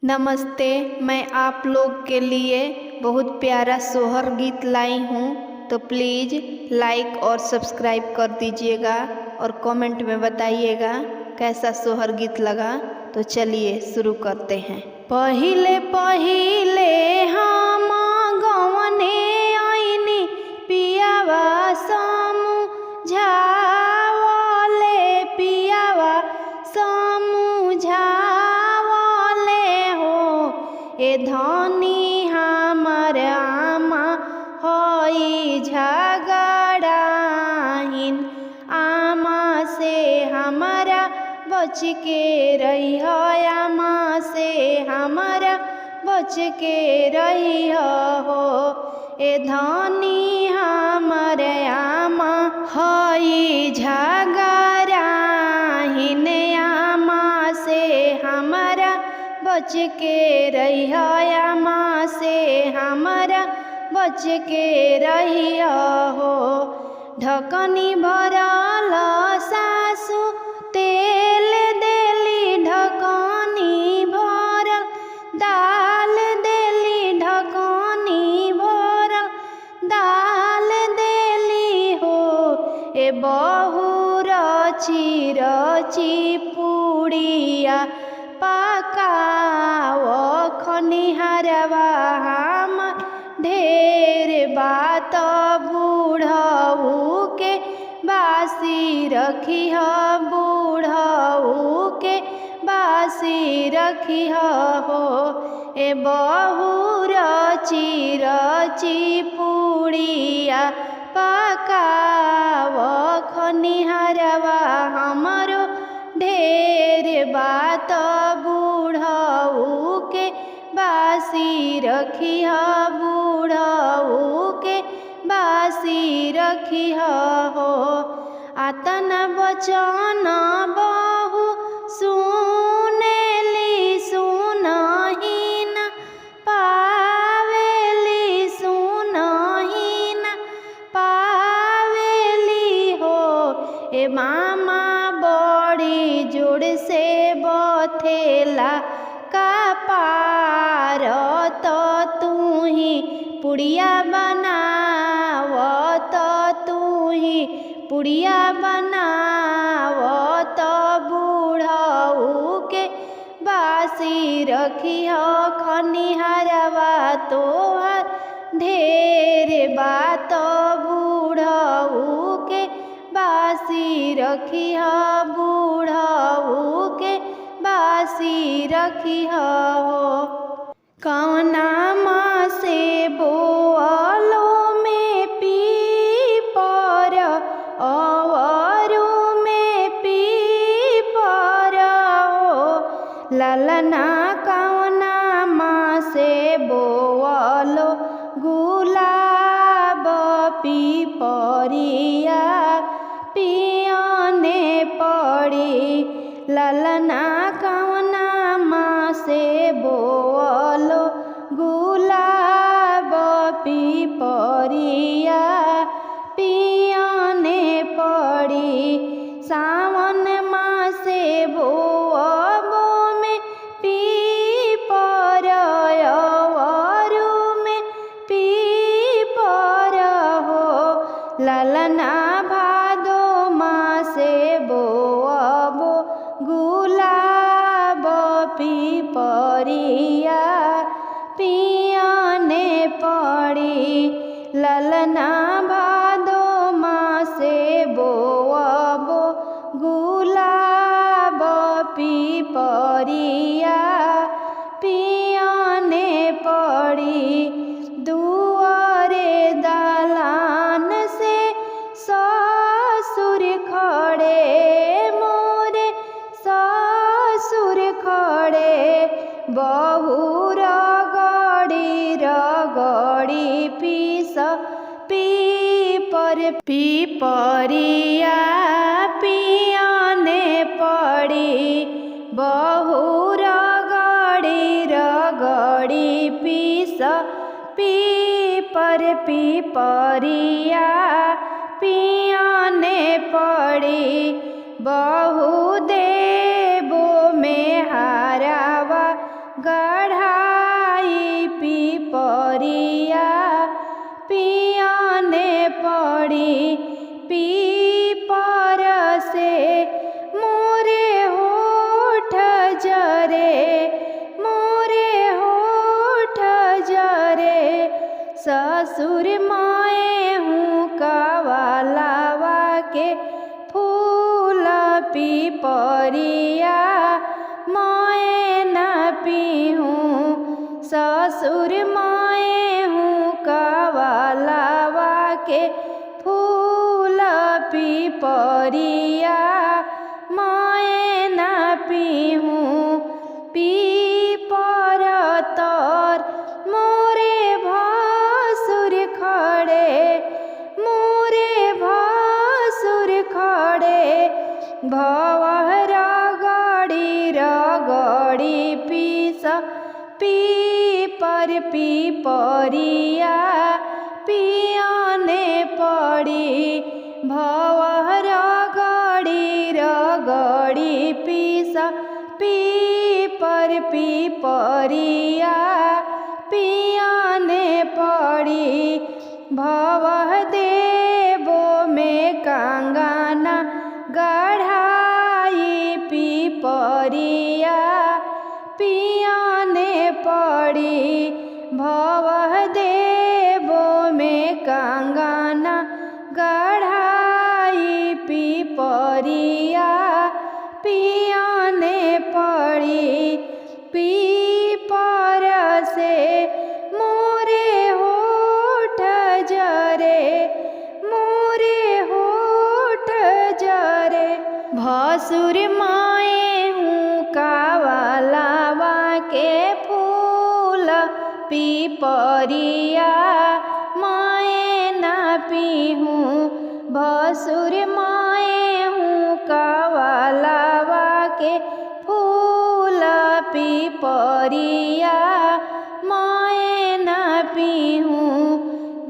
नमस्ते। मैं आप लोग के लिए बहुत प्यारा सोहर गीत लाई हूँ, तो प्लीज़ लाइक और सब्सक्राइब कर दीजिएगा और कमेंट में बताइएगा कैसा सोहर गीत लगा। तो चलिए शुरू करते हैं। पहिले पहिले हम गवने आईनी पियावा समझावले, पियावा समझावले हो। ए धनी हमर आमा होई झगड़ाहिन, आमा से हमारा बच के रही हो, आमा से हमारा बच के रही हो। ए धनी हमर आमा होई झगड़ाहिन, आमा से हमारा बच के रही हो, आमा से हमारा बच के रही हो। ढकनी भरल सासु तेल देली, ढकनी भरल दाल देली, ढकनी भरल दाल देली हो। ए बहु रची रची पुड़िया पकाव खनिहारवा हम ढेर बात बूढ़ऊ के बासी रखी हो, बूढ़ऊ के बासी रखी हो। ए बहु रची रची पुड़िया पकाव खनिहारवा हमरो ढेर बात बूढ़ऊ के बासी रखी हो, बूढ़ऊ के बासी रखी हो। आतन बचन बहु सुनेली, सुनही न पावेली, सुनही न पावेली हो। ए मामा बड़ी जोड़ से बथेला कपार, तो तू ही पुड़िया बनाव, तो तू ही पुड़िया बनाव। तो बूढ़ऊ के बासी रखी हो, खनिहारवा तोहर ढेर बात बूढ़ऊ के बासी रखी हो, बूढ़ऊ के बासी रखी हो। कौना माँ से बोलो में पीपर, अवरु में पीपर हो। ललना कौना माँ से बोलो गुलाब पीपरिया पियने पड़ी। ललना कौना माँ से बोलो गुलाब पीपरिया पियने पड़ी। सावन माँ से बोअबो में पीपर, अवरु में पीपर हो। ललना भादो माँ से बोअबो गुलाब पीपरिया पियने पड़ी। ललना भादो माँ से बोअबो गुलाब पीपरिया पियने पड़ी। दुआरे दालान से ससुर खड़े, मोरे ससुर खड़े। बहु रगड़ी रगड़ी पीस पीपर पीपरिया पियने पड़ी। बहु रगड़ी रगड़ी पीस पीपर पीपरिया पियने पड़ी। बहु देवो में हारावा गढ़ाई पिपरिया पियाने पड़ी पीपर से मोरे होठ जरे मोरे होठ जरे ससुर माए हूँ कवालावा के फूल पिपरिया माए न पीहूँ ससुर माए हूँ कवालावा के फूल पिपरिया माए न पीहूँ पीपर तर मोरे भासुर खड़े मोरे भासुर खड़े भवह रगड़ी रगड़ी पीस पीपर पिपरिया पियाने पड़ी भवह रगड़ी रगड़ी पीस पीपर पिपरिया पियाने पड़ी भवह देवो में कंगना गढ़ाई पिपरिया पियाने पड़ी भवह देवो में कंगना गढ़ाई पिपरिया पियाने पड़ी पीपर से मोरे होठ जरे मोरे होठ जरे भसुर माए हूँ कवालावा के फूल पिपरिया माए न पीहूँ भसुर माए हूँ कवालावा के फूल पिपरिया माए न पीहूँ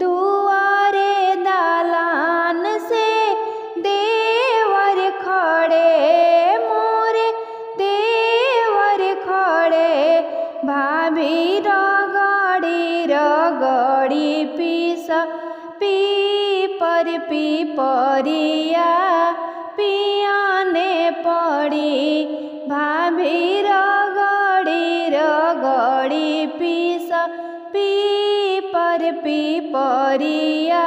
दुआरे दालान से देवर खड़े मोरे देवर खड़े भाभी रगड़ी रगड़ी पीस पीपर पिपरिया पियाने पड़ी भाभी रगड़ी रगड़ी पीस पीपर पिपरिया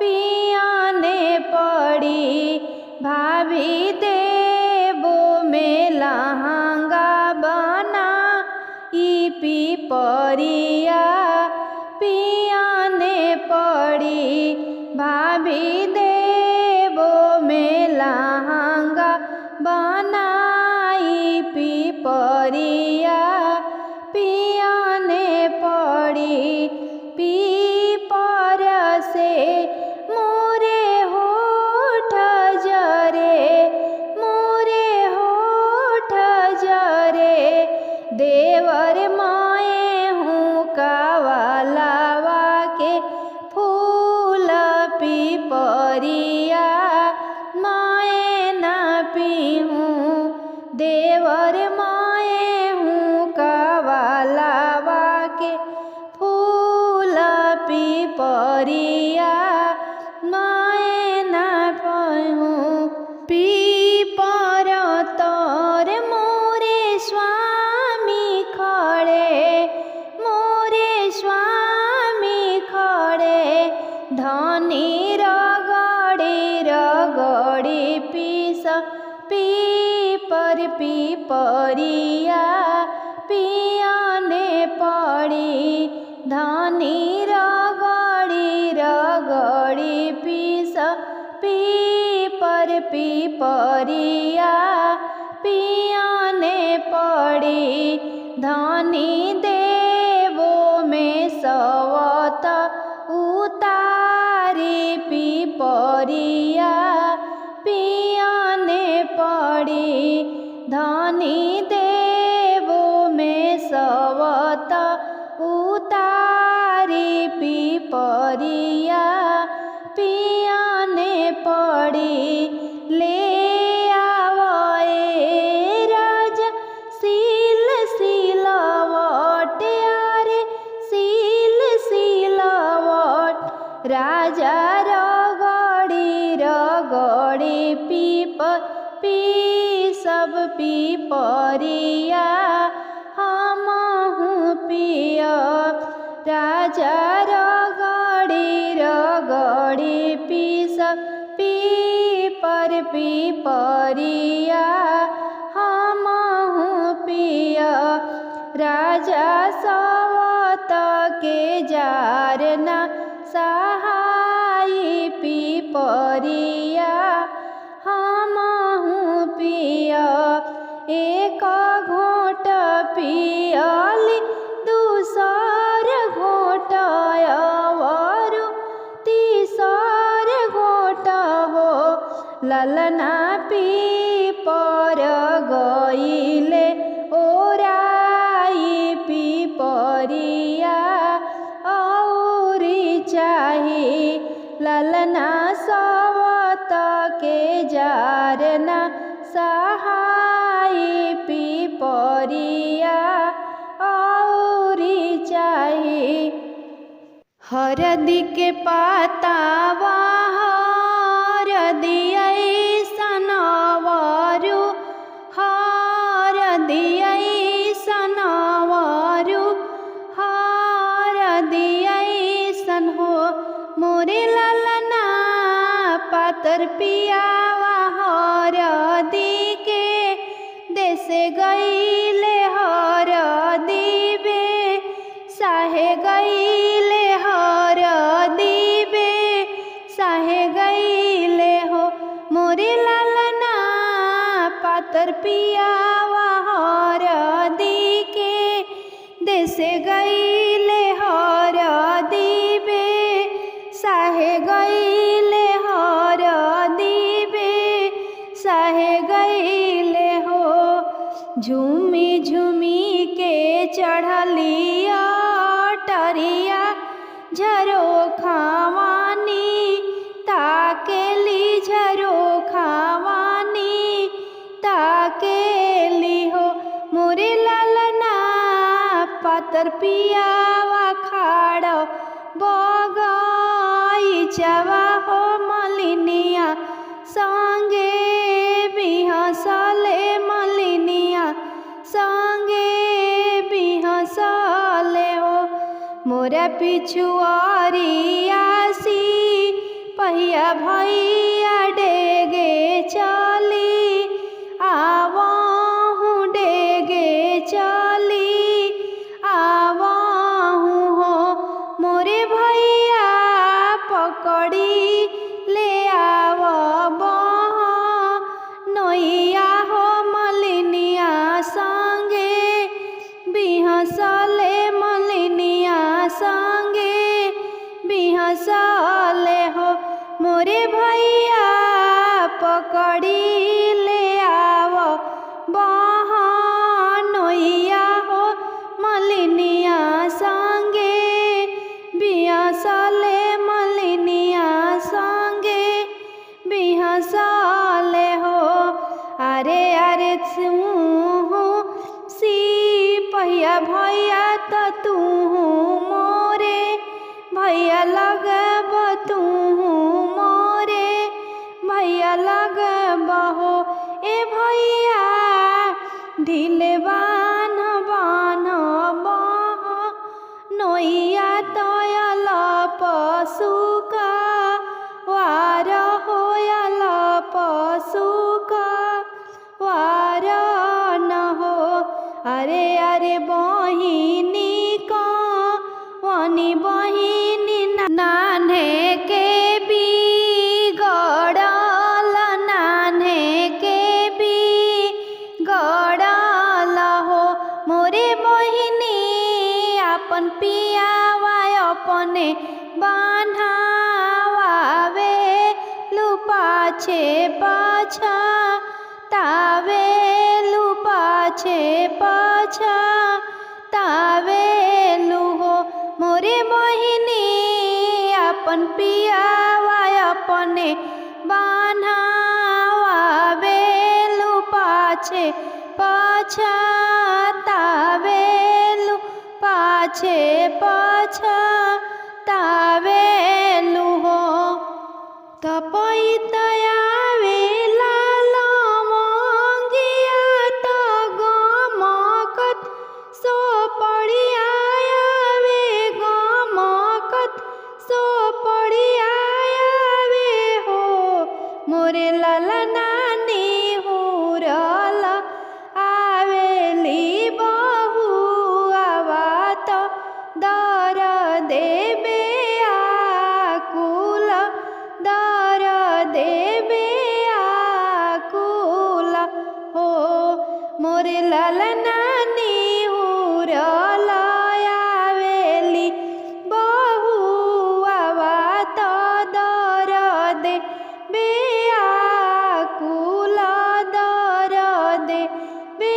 पियाने पड़ी भाभी देवो में लहंगा बना ई पिपरिया पियाने पड़ी भाभी देवो में लहंगा बनाई पिपरिया पियाने पड़ी पीपर से मोरे होठ जरे मोरे होठ जरे देवर माए हूँ कवालावा के फूल पिपरिया माए न पीहूँ देवर माए हूँ कवालावा के फूल पिपरिया माए न पीहूँ पीपर तर मोरे स्वामी खड़े मोरे स्वामी खड़े धनी रगड़ी रगड़ी पीस पीपर पिपरिया पियाने पड़ी धनी रगड़ी रगड़ी पीस पीपर पिपरिया पियाने पड़ी धनी देवो में सवत उतारी पिपरिया पियाने पड़ी धनी देवो में सवत उतारी पिपरिया पियाने पड़ी ले आवए राजा सील सीला राजा रगड़ी रगड़ी सब पीपरिया हमहु पियब। राजा रगड़ी रगड़ी सब पीपरिया हमहु पियब। राजा सवत के जार न सहाई पीपरिया हमहु पियब। एक घोट पियली दूसर घोट अवरु तीसर घोट हो। ललना पीपर गईले ओराई पीपरिया औरी चाही। ललना सवत के जार न सहाई पीपरिया औरी चाही। हरदी के पातावा हरदी ऐसन अवरु हरदी ऐसन अवरु हरदी ऐसन हो। मोरे ललना पातर पियावा हरदी के देसे गईले हरदी बे साहे गईले हरदी बे साहे गईले हो। मोरे ललना पातर पियावा हरदी के देसे गईले हरदी बे साहे गईले हरदी बे साहे गईले हो। झूमी झूमी के चढ़ली अटरिया झरो खावानी ताकेली झरो खावानी ताकेली हो। मोरे ललना पातर पियावा खाड़ बगईचवा हो। मलिनिया संगे बिहसले मलिनिया संगे बिहसले हो। मोरा पिछुआरिया सी पहिया भैया डेगे चली आवहु डेगे चली आवहु हो। मोरे भैया पकड़ी ले आव नैया हो। मलिनिया संगे बिहसले मलिनिया संगे बिहसले हो। मोरे भैया पकड़ी ले आव नैया हो। मलिनिया संगे बिहसले मलिनिया संगे बिहसले हो। अरे अरे सी पहिया भैया त तू मोरे भैया लगब तू मोरे भैया लगब हो। ए भैया ढीले बान बान नैया तयल पशुका वार होयल पशुका वार न हो। अरे अरे बहिनी का वनी बहिनी नान्हे के बिगड़ल नान्हे के बिगड़ल हो। मोरे बहिनी अपन पियावा अपने बान्हावे लुपाछे पाछा तावे लुपाछे पाछा तावे लुहो। मोरे बहिनी अपन पियावा अपने बान्हावे लुपाछे पाछा तावे लुपाछे पाछा तावे लुहो। तयावे लाल मंगिया तो गमकत सो पड़िया आवे गमकत सो पड़िया आवे हो मोरे लाला नानी हुरल आवेली बहु आवा तो दर देबे आकुल दर देबे आकुल हो मोरे लाला नानी हुरल आवेली बहु आवा तो दर देबे आकुल दर देबे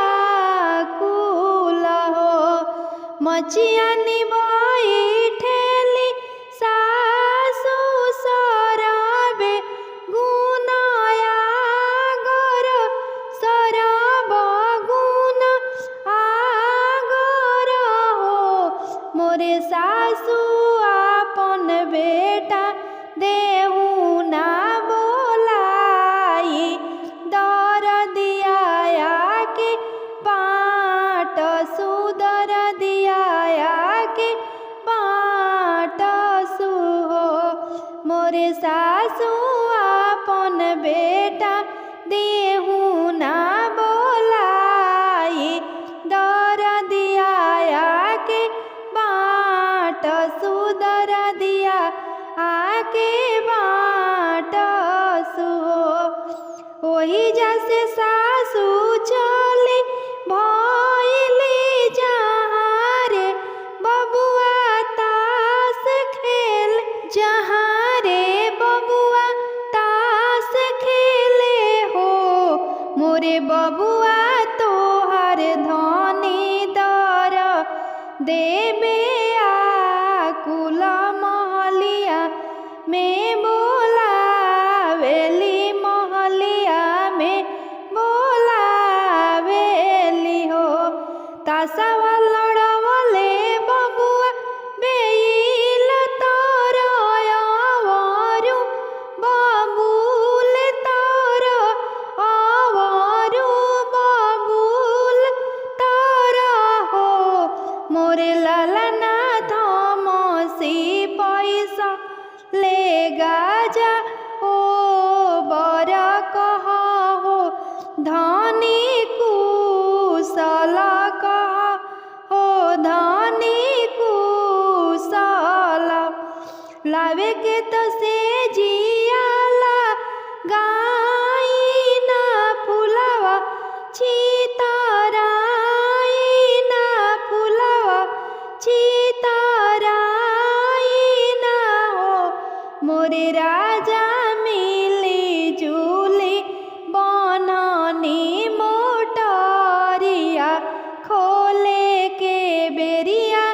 आकुल हो मचियानी बैठेली सासु सरबे गुनाया गर सरब गुण आगर हो मोरे सासु आपन बेटा देहु ना बोलाई दर दिया के बाट सुदर दिया के बाट सु हो मोरे सासु आपन बेटा देहु ना बोलाई दर दिया के बाट सुदर दिया आके बाट सु हो ओही जैसे सासु चली भइली जहाँ रे बबुआ तास खेल जहाँ रे बबुआ तास खेले हो मोरे बबुआ तोहर धनी दर देबे आकुल महलिया में बोलावेली महलिया में बोलावेली हो तासावा लड़वले बबुआ बेइल तोर अवरु बबुल तोर अवरु बबुल तोर हो मोरे लाला ना थमसी पैसा लेगा जा ओ बर कह हो धनी कुशल कह हो धनी कुशल लावे के तो से जियाला गाई ना फुलावा छितराई ना फुलावा छितराई ना हो मोरे राजा मिली जुली बननी मोटरिया खोले के बेरिया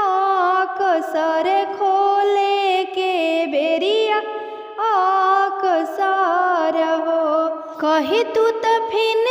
अकसर खोले के बेरिया अकसर हो कही तू तो फिन